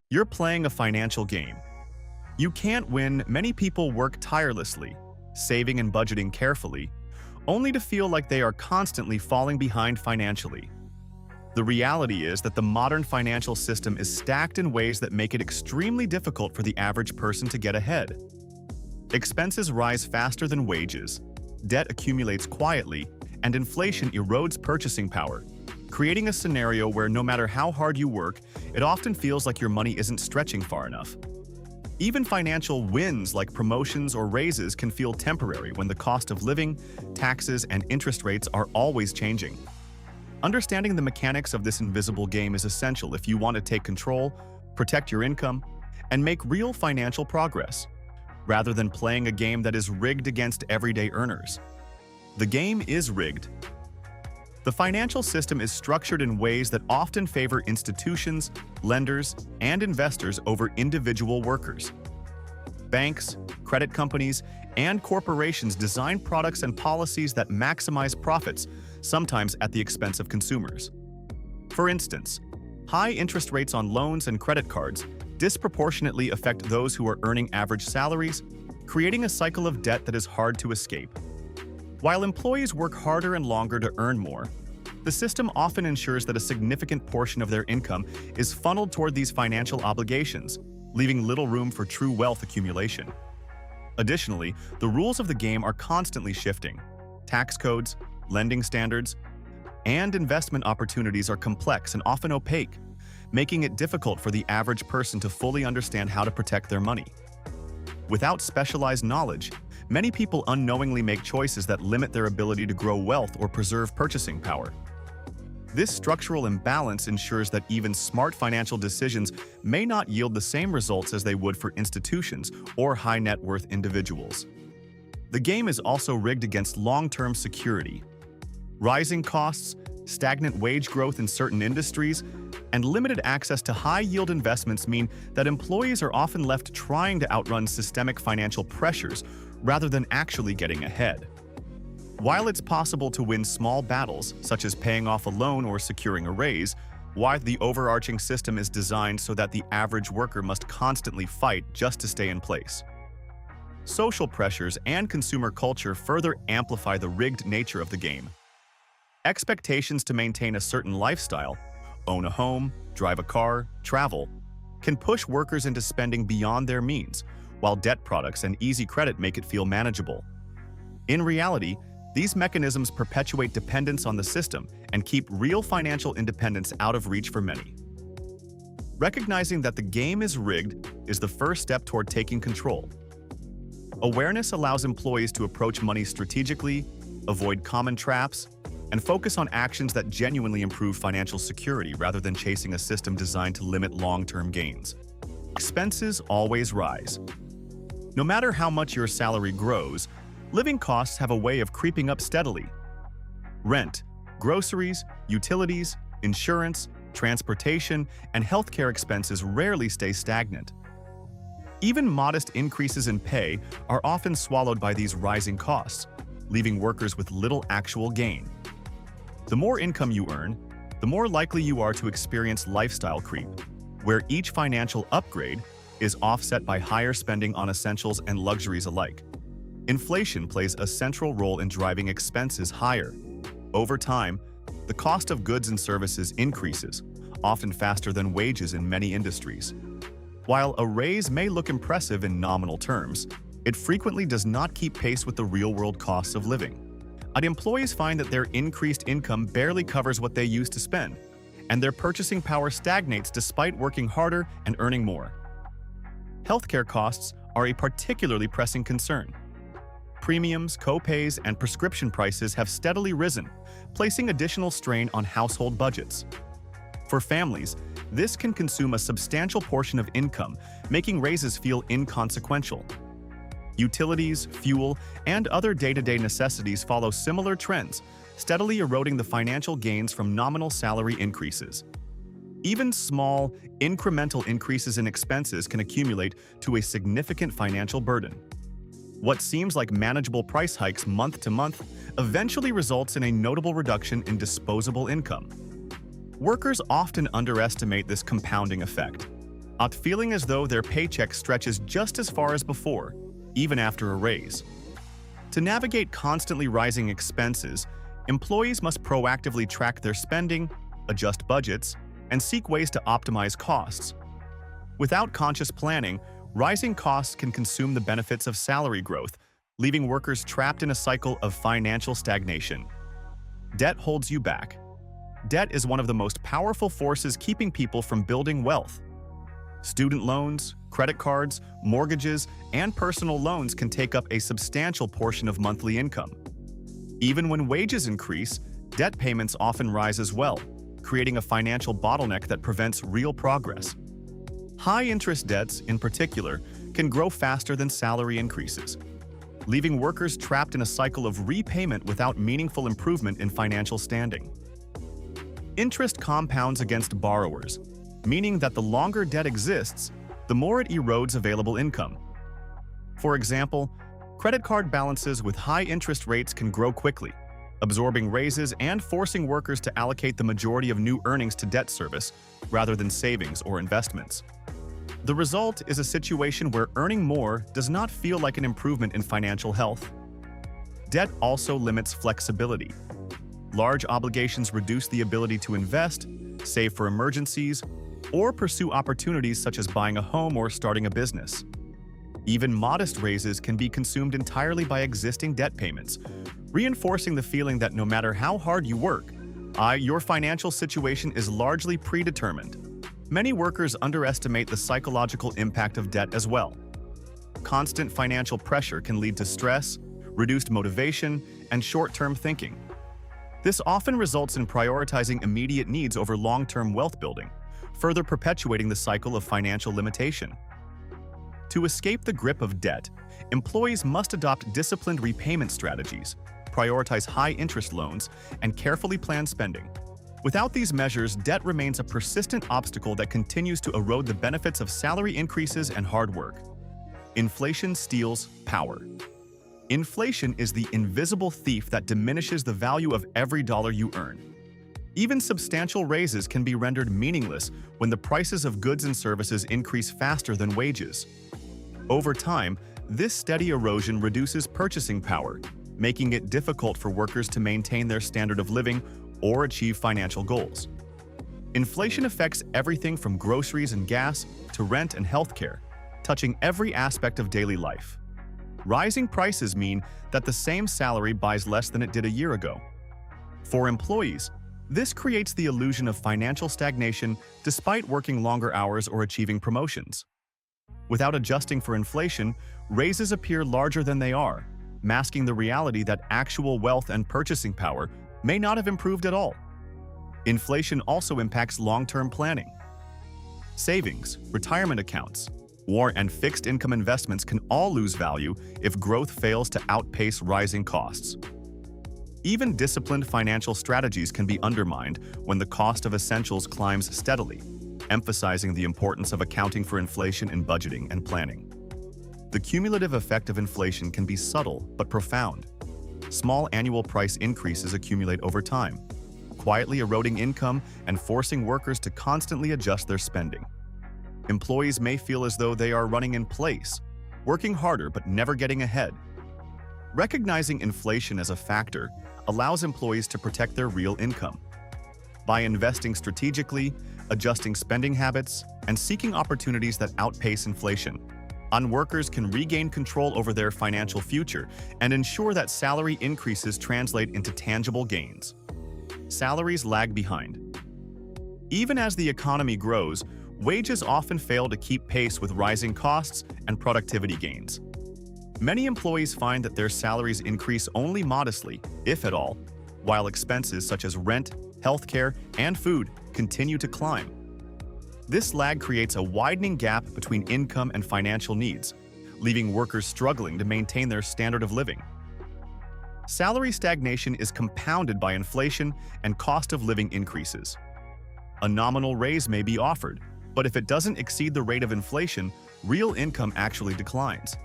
You're playing a financial game. You can't win. Many people work tirelessly, saving and budgeting carefully, only to feel like they are constantly falling behind financially. The reality is that the modern financial system is stacked in ways that make it extremely difficult for the average person to get ahead. Expenses rise faster than wages, debt accumulates quietly, and inflation erodes purchasing power, creating a scenario where no matter how hard you work, it often feels like your money isn't stretching far enough. Even financial wins like promotions or raises can feel temporary when the cost of living, taxes, and interest rates are always changing. Understanding the mechanics of this invisible game is essential if you want to take control, protect your income, and make real financial progress, rather than playing a game that is rigged against everyday earners. The game is rigged. The financial system is structured in ways that often favor institutions, lenders, and investors over individual workers. Banks, credit companies, and corporations design products and policies that maximize profits, sometimes at the expense of consumers. For instance, high interest rates on loans and credit cards disproportionately affect those who are earning average salaries, creating a cycle of debt that is hard to escape. While employees work harder and longer to earn more, the system often ensures that a significant portion of their income is funneled toward these financial obligations, leaving little room for true wealth accumulation. Additionally, the rules of the game are constantly shifting. Tax codes, lending standards, and investment opportunities are complex and often opaque, making it difficult for the average person to fully understand how to protect their money. Without specialized knowledge, many people unknowingly make choices that limit their ability to grow wealth or preserve purchasing power. This structural imbalance ensures that even smart financial decisions may not yield the same results as they would for institutions or high-net-worth individuals. The game is also rigged against long-term security. Rising costs, stagnant wage growth in certain industries, and limited access to high-yield investments mean that employees are often left trying to outrun systemic financial pressures rather than actually getting ahead. While it's possible to win small battles, such as paying off a loan or securing a raise, the overarching system is designed so that the average worker must constantly fight just to stay in place. Social pressures and consumer culture further amplify the rigged nature of the game. Expectations to maintain a certain lifestyle, own a home, drive a car, travel, can push workers into spending beyond their means, while debt products and easy credit make it feel manageable. In reality, these mechanisms perpetuate dependence on the system and keep real financial independence out of reach for many. Recognizing that the game is rigged is the first step toward taking control. Awareness allows employees to approach money strategically, avoid common traps, and focus on actions that genuinely improve financial security rather than chasing a system designed to limit long-term gains. Expenses always rise. No matter how much your salary grows, living costs have a way of creeping up steadily. Rent, groceries, utilities, insurance, transportation, and healthcare expenses rarely stay stagnant. Even modest increases in pay are often swallowed by these rising costs, leaving workers with little actual gain. The more income you earn, the more likely you are to experience lifestyle creep, where each financial upgrade is offset by higher spending on essentials and luxuries alike. Inflation plays a central role in driving expenses higher. Over time, the cost of goods and services increases, often faster than wages in many industries. While a raise may look impressive in nominal terms, it frequently does not keep pace with the real-world costs of living. Employees find that their increased income barely covers what they used to spend, and their purchasing power stagnates despite working harder and earning more. Healthcare costs are a particularly pressing concern. Premiums, co-pays, and prescription prices have steadily risen, placing additional strain on household budgets. For families, this can consume a substantial portion of income, making raises feel inconsequential. Utilities, fuel, and other day-to-day necessities follow similar trends, steadily eroding the financial gains from nominal salary increases. Even small, incremental increases in expenses can accumulate to a significant financial burden. What seems like manageable price hikes month to month eventually results in a notable reduction in disposable income. Workers often underestimate this compounding effect. feeling as though their paycheck stretches just as far as before, even after a raise. To navigate constantly rising expenses, employees must proactively track their spending, adjust budgets, and seek ways to optimize costs. Without conscious planning, rising costs can consume the benefits of salary growth, leaving workers trapped in a cycle of financial stagnation. Debt holds you back. Debt is one of the most powerful forces keeping people from building wealth. Student loans, credit cards, mortgages, and personal loans can take up a substantial portion of monthly income. Even when wages increase, debt payments often rise as well, creating a financial bottleneck that prevents real progress. High-interest debts, in particular, can grow faster than salary increases, leaving workers trapped in a cycle of repayment without meaningful improvement in financial standing. Interest compounds against borrowers, meaning that the longer debt exists, the more it erodes available income. For example, credit card balances with high interest rates can grow quickly, absorbing raises and forcing workers to allocate the majority of new earnings to debt service rather than savings or investments. The result is a situation where earning more does not feel like an improvement in financial health. Debt also limits flexibility. Large obligations reduce the ability to invest, save for emergencies, or pursue opportunities such as buying a home or starting a business. Even modest raises can be consumed entirely by existing debt payments, reinforcing the feeling that no matter how hard you work, your financial situation is largely predetermined. Many workers underestimate the psychological impact of debt as well. Constant financial pressure can lead to stress, reduced motivation, and short-term thinking. This often results in prioritizing immediate needs over long-term wealth building, further perpetuating the cycle of financial limitation. To escape the grip of debt, employees must adopt disciplined repayment strategies, prioritize high-interest loans, and carefully plan spending. Without these measures, debt remains a persistent obstacle that continues to erode the benefits of salary increases and hard work. Inflation steals power. Inflation is the invisible thief that diminishes the value of every dollar you earn. Even substantial raises can be rendered meaningless when the prices of goods and services increase faster than wages. Over time, this steady erosion reduces purchasing power, making it difficult for workers to maintain their standard of living or achieve financial goals. Inflation affects everything from groceries and gas to rent and healthcare, touching every aspect of daily life. Rising prices mean that the same salary buys less than it did a year ago. For employees, this creates the illusion of financial stagnation despite working longer hours or achieving promotions. Without adjusting for inflation, raises appear larger than they are, masking the reality that actual wealth and purchasing power may not have improved at all. Inflation also impacts long-term planning. Savings, retirement accounts, and fixed income investments can all lose value if growth fails to outpace rising costs. Even disciplined financial strategies can be undermined when the cost of essentials climbs steadily, emphasizing the importance of accounting for inflation in budgeting and planning. The cumulative effect of inflation can be subtle but profound. Small annual price increases accumulate over time, quietly eroding income and forcing workers to constantly adjust their spending. Employees may feel as though they are running in place, working harder but never getting ahead. Recognizing inflation as a factor allows employees to protect their real income. By investing strategically, adjusting spending habits, and seeking opportunities that outpace inflation, workers can regain control over their financial future and ensure that salary increases translate into tangible gains. Salaries lag behind. Even as the economy grows, wages often fail to keep pace with rising costs and productivity gains. Many employees find that their salaries increase only modestly, if at all, while expenses such as rent, healthcare, and food continue to climb. This lag creates a widening gap between income and financial needs, leaving workers struggling to maintain their standard of living. Salary stagnation is compounded by inflation and cost of living increases. A nominal raise may be offered, but if it doesn't exceed the rate of inflation, real income actually declines.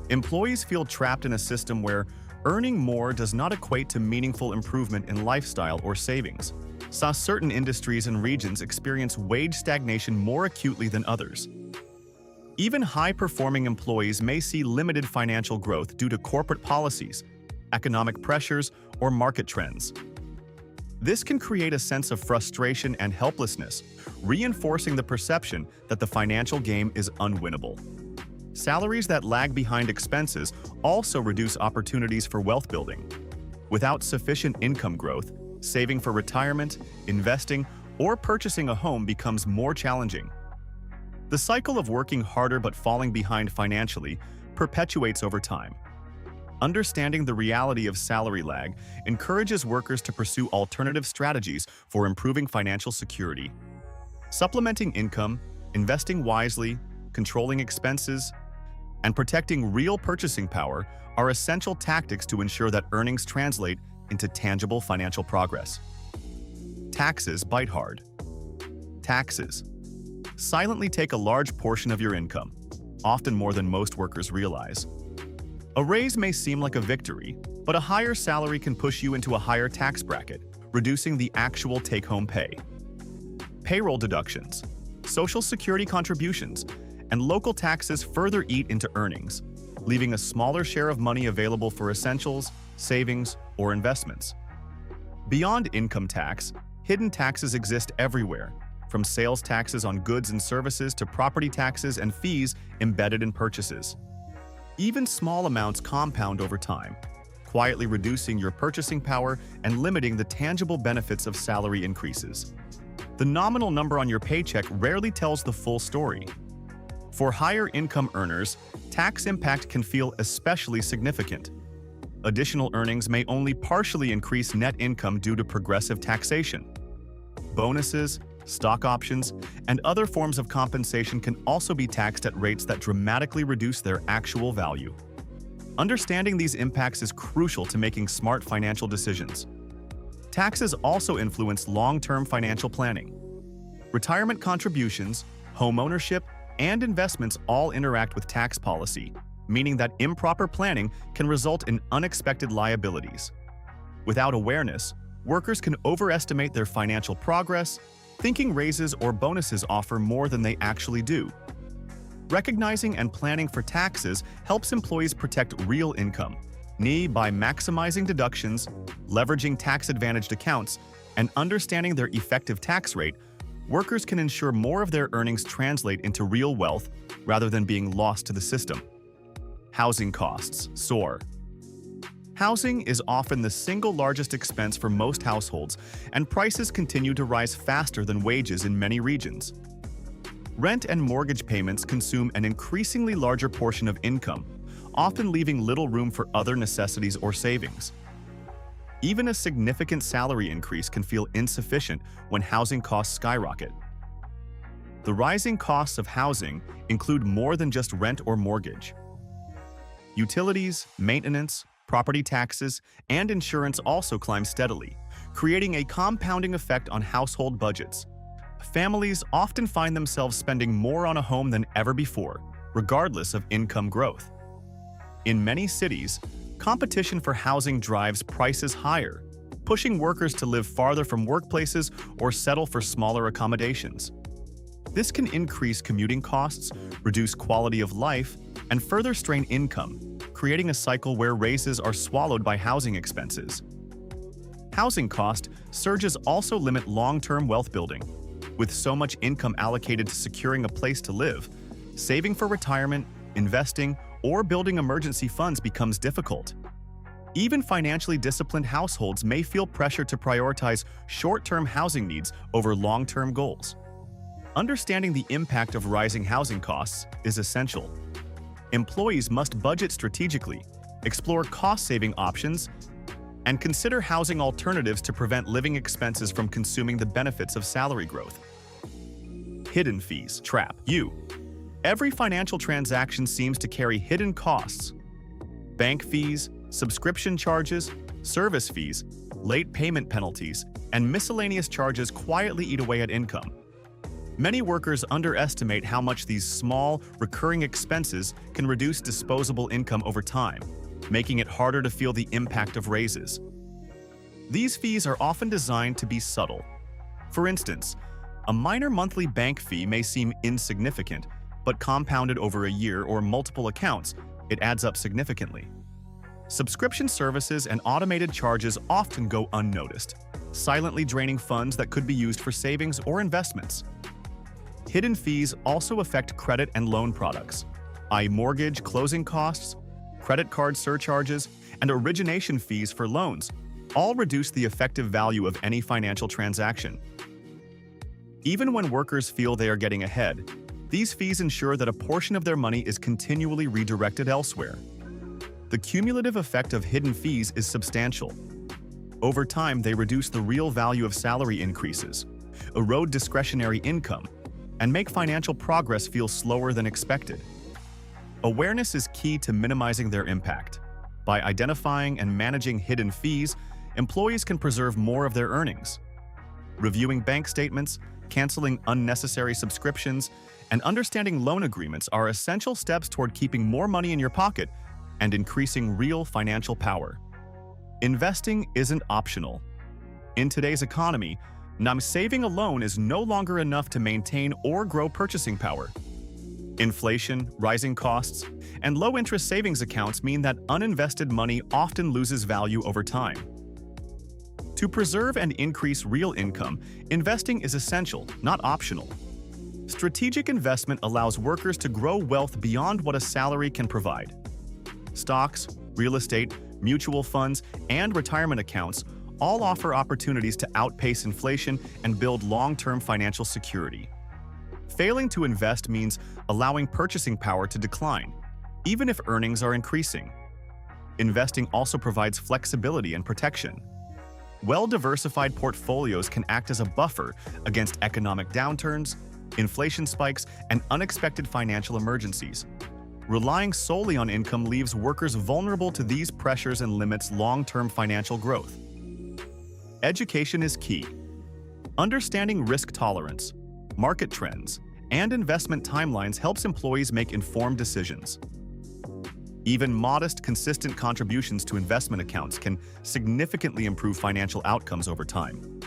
Employees feel trapped in a system where earning more does not equate to meaningful improvement in lifestyle or savings, saw certain industries and regions experience wage stagnation more acutely than others. Even high-performing employees may see limited financial growth due to corporate policies, economic pressures, or market trends. This can create a sense of frustration and helplessness, reinforcing the perception that the financial game is unwinnable. Salaries that lag behind expenses also reduce opportunities for wealth building. Without sufficient income growth, saving for retirement, investing, or purchasing a home becomes more challenging. The cycle of working harder but falling behind financially perpetuates over time. Understanding the reality of salary lag encourages workers to pursue alternative strategies for improving financial security. Supplementing income, investing wisely, controlling expenses, and protecting real purchasing power are essential tactics to ensure that earnings translate into tangible financial progress. Taxes bite hard. Taxes silently take a large portion of your income, often more than most workers realize. A raise may seem like a victory, but a higher salary can push you into a higher tax bracket, reducing the actual take-home pay. Payroll deductions, Social Security contributions, and local taxes further eat into earnings, leaving a smaller share of money available for essentials, savings, or investments. Beyond income tax, hidden taxes exist everywhere, from sales taxes on goods and services to property taxes and fees embedded in purchases. Even small amounts compound over time, quietly reducing your purchasing power and limiting the tangible benefits of salary increases. The nominal number on your paycheck rarely tells the full story. For higher income earners, tax impact can feel especially significant. Additional earnings may only partially increase net income due to progressive taxation. Bonuses, stock options, and other forms of compensation can also be taxed at rates that dramatically reduce their actual value. Understanding these impacts is crucial to making smart financial decisions. Taxes also influence long-term financial planning. Retirement contributions, home ownership, and investments all interact with tax policy, meaning that improper planning can result in unexpected liabilities. Without awareness, workers can overestimate their financial progress, thinking raises or bonuses offer more than they actually do. Recognizing and planning for taxes helps employees protect real income, by maximizing deductions, leveraging tax-advantaged accounts, and understanding their effective tax rate. Workers can ensure more of their earnings translate into real wealth rather than being lost to the system. Housing costs soar. Housing is often the single largest expense for most households, and prices continue to rise faster than wages in many regions. Rent and mortgage payments consume an increasingly larger portion of income, often leaving little room for other necessities or savings. Even a significant salary increase can feel insufficient when housing costs skyrocket. The rising costs of housing include more than just rent or mortgage. Utilities, maintenance, property taxes, and insurance also climb steadily, creating a compounding effect on household budgets. Families often find themselves spending more on a home than ever before, regardless of income growth. In many cities, competition for housing drives prices higher, pushing workers to live farther from workplaces or settle for smaller accommodations. This can increase commuting costs, reduce quality of life, and further strain income, creating a cycle where raises are swallowed by housing expenses. Housing cost surges also limit long-term wealth building. With so much income allocated to securing a place to live, saving for retirement, investing, or building emergency funds becomes difficult. Even financially disciplined households may feel pressure to prioritize short-term housing needs over long-term goals. Understanding the impact of rising housing costs is essential. Employees must budget strategically, explore cost-saving options, and consider housing alternatives to prevent living expenses from consuming the benefits of salary growth. Hidden fees trap you. Every financial transaction seems to carry hidden costs. Bank fees, subscription charges, service fees, late payment penalties, and miscellaneous charges quietly eat away at income. Many workers underestimate how much these small, recurring expenses can reduce disposable income over time, making it harder to feel the impact of raises. These fees are often designed to be subtle, For instance, a minor monthly bank fee may seem insignificant, but compounded over a year or multiple accounts, it adds up significantly. Subscription services and automated charges often go unnoticed, silently draining funds that could be used for savings or investments. Hidden fees also affect credit and loan products, i.e. mortgage closing costs, credit card surcharges, and origination fees for loans, all reduce the effective value of any financial transaction. Even when workers feel they are getting ahead, these fees ensure that a portion of their money is continually redirected elsewhere. The cumulative effect of hidden fees is substantial. Over time, they reduce the real value of salary increases, erode discretionary income, and make financial progress feel slower than expected. Awareness is key to minimizing their impact. By identifying and managing hidden fees, employees can preserve more of their earnings. Reviewing bank statements, canceling unnecessary subscriptions, and understanding loan agreements are essential steps toward keeping more money in your pocket and increasing real financial power. Investing isn't optional. In today's economy, saving alone is no longer enough to maintain or grow purchasing power. Inflation, rising costs, and low-interest savings accounts mean that uninvested money often loses value over time. To preserve and increase real income, investing is essential, not optional. Strategic investment allows workers to grow wealth beyond what a salary can provide. Stocks, real estate, mutual funds, and retirement accounts all offer opportunities to outpace inflation and build long-term financial security. Failing to invest means allowing purchasing power to decline, even if earnings are increasing. Investing also provides flexibility and protection. Well-diversified portfolios can act as a buffer against economic downturns, inflation spikes, and unexpected financial emergencies. Relying solely on income leaves workers vulnerable to these pressures and limits long-term financial growth. Education is key. Understanding risk tolerance, market trends, and investment timelines helps employees make informed decisions. Even modest, consistent contributions to investment accounts can significantly improve financial outcomes over time.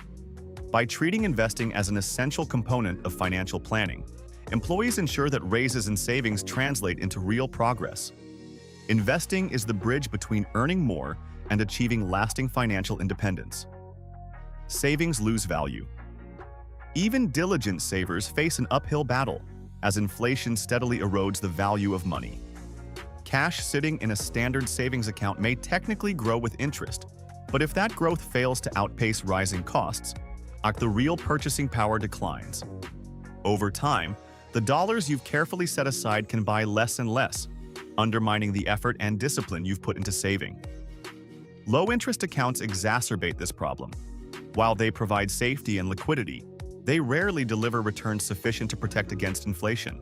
By treating investing as an essential component of financial planning, employees ensure that raises and savings translate into real progress. Investing is the bridge between earning more and achieving lasting financial independence. Savings lose value. Even diligent savers face an uphill battle as inflation steadily erodes the value of money. Cash sitting in a standard savings account may technically grow with interest, but if that growth fails to outpace rising costs, the real purchasing power declines. Over time, the dollars you've carefully set aside can buy less and less, undermining the effort and discipline you've put into saving. Low-interest accounts exacerbate this problem. While they provide safety and liquidity, they rarely deliver returns sufficient to protect against inflation.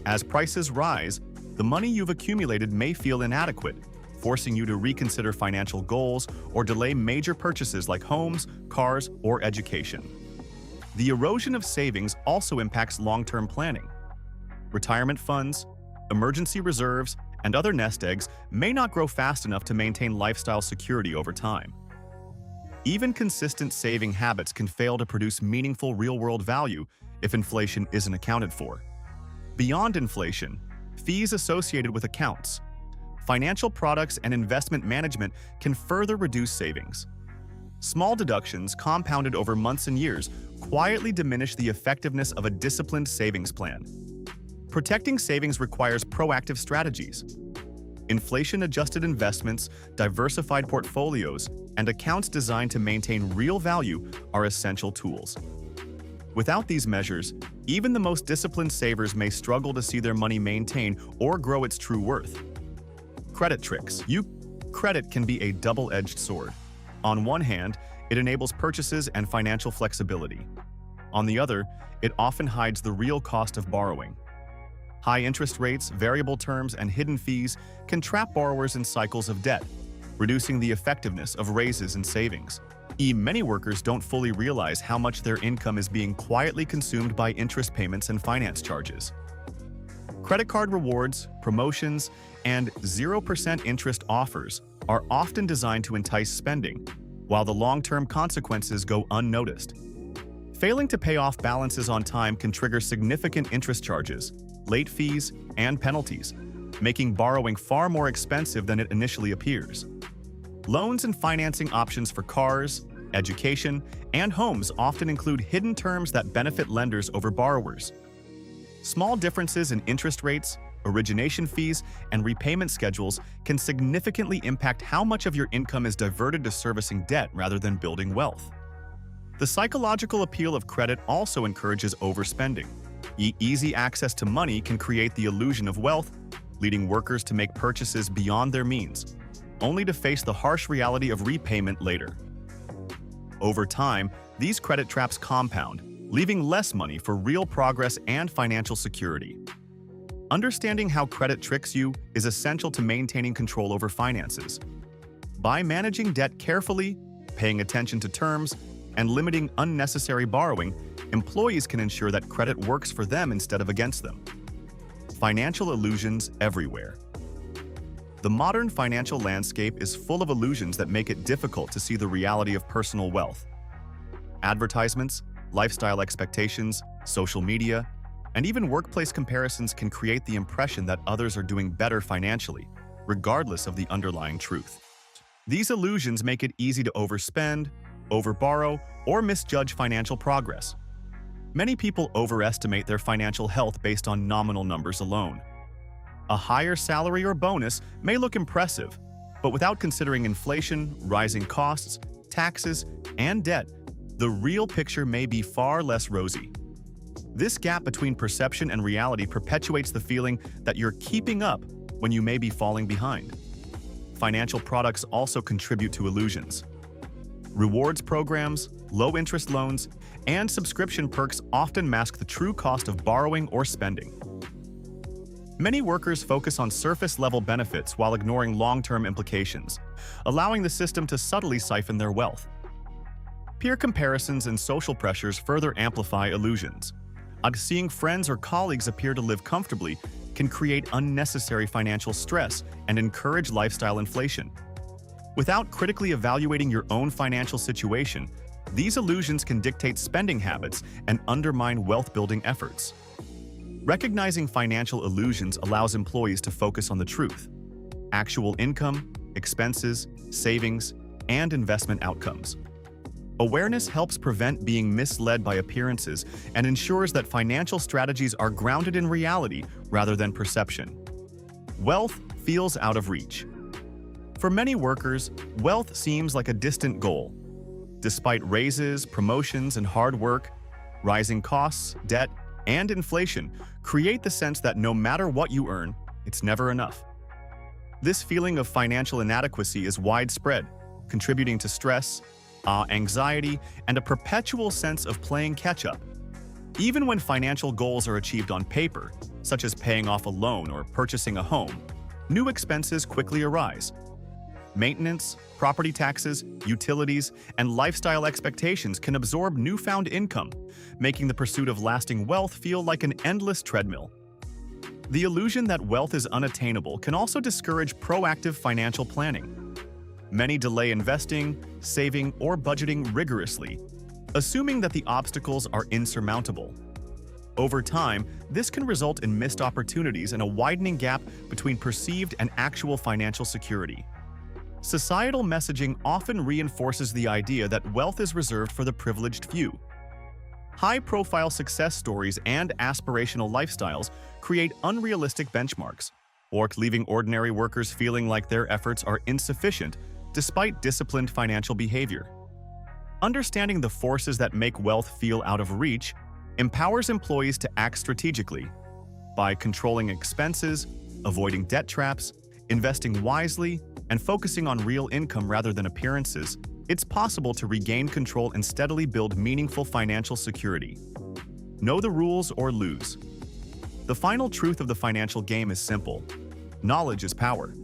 As prices rise, the money you've accumulated may feel inadequate, forcing you to reconsider financial goals or delay major purchases like homes, cars, or education. The erosion of savings also impacts long-term planning. Retirement funds, emergency reserves, and other nest eggs may not grow fast enough to maintain lifestyle security over time. Even consistent saving habits can fail to produce meaningful real-world value if inflation isn't accounted for. Beyond inflation, fees associated with accounts, financial products, and investment management can further reduce savings. Small deductions compounded over months and years quietly diminish the effectiveness of a disciplined savings plan. Protecting savings requires proactive strategies. Inflation-adjusted investments, diversified portfolios, and accounts designed to maintain real value are essential tools. Without these measures, even the most disciplined savers may struggle to see their money maintain or grow its true worth. Credit tricks. Credit can be a double-edged sword. On one hand, it enables purchases and financial flexibility. On the other, it often hides the real cost of borrowing. High interest rates, variable terms, and hidden fees can trap borrowers in cycles of debt, reducing the effectiveness of raises and savings. Many workers don't fully realize how much their income is being quietly consumed by interest payments and finance charges. Credit card rewards, promotions, and 0% interest offers are often designed to entice spending, while the long-term consequences go unnoticed. Failing to pay off balances on time can trigger significant interest charges, late fees, and penalties, making borrowing far more expensive than it initially appears. Loans and financing options for cars, education, and homes often include hidden terms that benefit lenders over borrowers. Small differences in interest rates, origination fees, and repayment schedules can significantly impact how much of your income is diverted to servicing debt rather than building wealth. The psychological appeal of credit also encourages overspending. Easy access to money can create the illusion of wealth, leading workers to make purchases beyond their means, only to face the harsh reality of repayment later. Over time, these credit traps compound, leaving less money for real progress and financial security. Understanding how credit tricks you is essential to maintaining control over finances. By managing debt carefully, paying attention to terms, and limiting unnecessary borrowing, employees can ensure that credit works for them instead of against them. Financial illusions everywhere. The modern financial landscape is full of illusions that make it difficult to see the reality of personal wealth. Advertisements, lifestyle expectations, social media, and even workplace comparisons can create the impression that others are doing better financially, regardless of the underlying truth. These illusions make it easy to overspend, overborrow, or misjudge financial progress. Many people overestimate their financial health based on nominal numbers alone. A higher salary or bonus may look impressive, but without considering inflation, rising costs, taxes, and debt, the real picture may be far less rosy. This gap between perception and reality perpetuates the feeling that you're keeping up when you may be falling behind. Financial products also contribute to illusions. Rewards programs, low-interest loans, and subscription perks often mask the true cost of borrowing or spending. Many workers focus on surface-level benefits while ignoring long-term implications, allowing the system to subtly siphon their wealth. Peer comparisons and social pressures further amplify illusions. Seeing friends or colleagues appear to live comfortably can create unnecessary financial stress and encourage lifestyle inflation. Without critically evaluating your own financial situation, these illusions can dictate spending habits and undermine wealth-building efforts. Recognizing financial illusions allows employees to focus on the truth: actual income, expenses, savings, and investment outcomes. Awareness helps prevent being misled by appearances and ensures that financial strategies are grounded in reality rather than perception. Wealth feels out of reach. For many workers, wealth seems like a distant goal. Despite raises, promotions, and hard work, rising costs, debt, and inflation create the sense that no matter what you earn, it's never enough. This feeling of financial inadequacy is widespread, contributing to stress, anxiety, and a perpetual sense of playing catch-up. Even when financial goals are achieved on paper, such as paying off a loan or purchasing a home, new expenses quickly arise. Maintenance, property taxes, utilities, and lifestyle expectations can absorb newfound income, making the pursuit of lasting wealth feel like an endless treadmill. The illusion that wealth is unattainable can also discourage proactive financial planning. Many delay investing, saving, or budgeting rigorously, assuming that the obstacles are insurmountable. Over time, this can result in missed opportunities and a widening gap between perceived and actual financial security. Societal messaging often reinforces the idea that wealth is reserved for the privileged few. High-profile success stories and aspirational lifestyles create unrealistic benchmarks, leaving ordinary workers feeling like their efforts are insufficient despite disciplined financial behavior. Understanding the forces that make wealth feel out of reach empowers employees to act strategically. By controlling expenses, avoiding debt traps, investing wisely, and focusing on real income rather than appearances, it's possible to regain control and steadily build meaningful financial security. Know the rules or lose. The final truth of the financial game is simple: knowledge is power.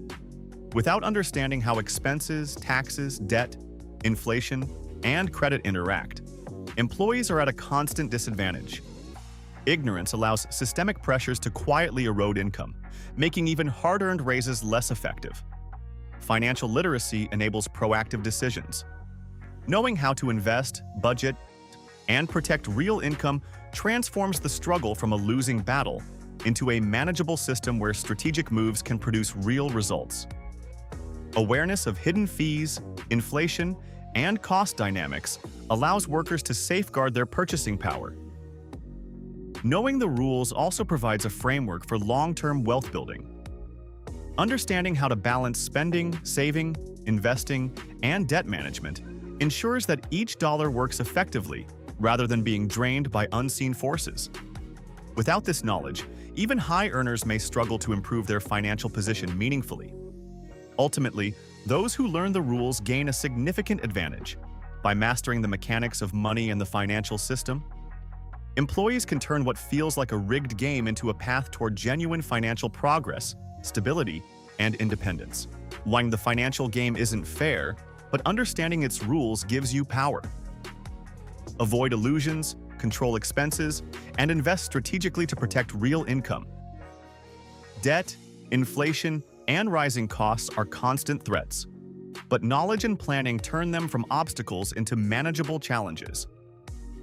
Without understanding how expenses, taxes, debt, inflation, and credit interact, employees are at a constant disadvantage. Ignorance allows systemic pressures to quietly erode income, making even hard-earned raises less effective. Financial literacy enables proactive decisions. Knowing how to invest, budget, and protect real income transforms the struggle from a losing battle into a manageable system where strategic moves can produce real results. Awareness of hidden fees, inflation, and cost dynamics allows workers to safeguard their purchasing power. Knowing the rules also provides a framework for long-term wealth building. Understanding how to balance spending, saving, investing, and debt management ensures that each dollar works effectively rather than being drained by unseen forces. Without this knowledge, even high earners may struggle to improve their financial position meaningfully. Ultimately, those who learn the rules gain a significant advantage. By mastering the mechanics of money and the financial system, employees can turn what feels like a rigged game into a path toward genuine financial progress, stability, and independence. While the financial game isn't fair, but understanding its rules gives you power. Avoid illusions, control expenses, and invest strategically to protect real income. Debt, inflation, and rising costs are constant threats, but knowledge and planning turn them from obstacles into manageable challenges.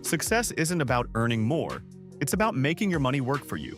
Success isn't about earning more, it's about making your money work for you.